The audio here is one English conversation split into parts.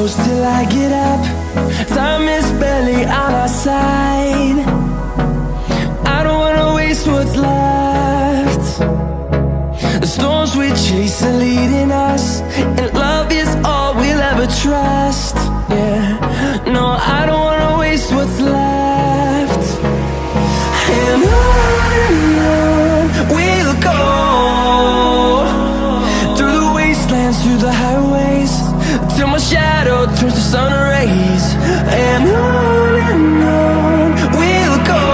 close till I get up. Time is barely on our side. I don't wanna waste what's left. The storms we chase are leading us, and love is all we'll ever trust. Yeah, no, I don't wanna waste what's left. And on we'll go, through the wastelands, through the highways, till my shadow turns to sun rays. And on we'll go,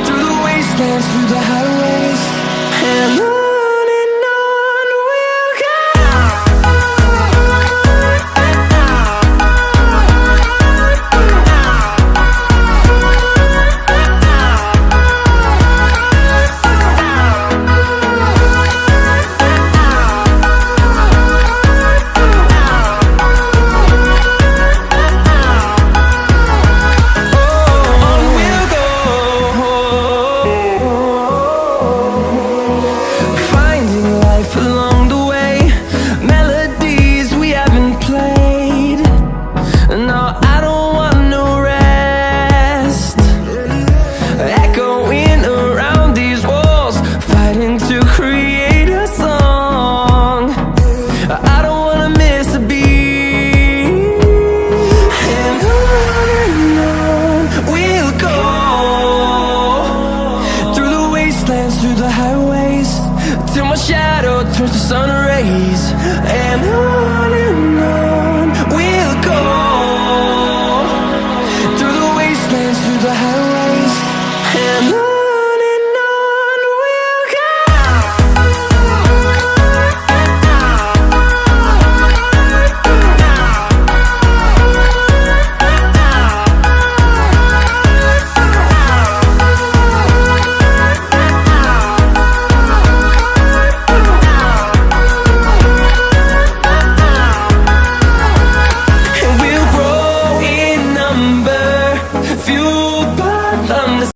through the wastelands, through the highways, and on we'll go. Along the way, melodies we haven't played. No, I don't want no rest. Echoing around these walls, fighting to create a song. I don't wanna miss a beat. And on we'll go, through the wastelands, through the highways, till my shadow turns to sun rays. And on we'll go, through the wastelands, through the highways.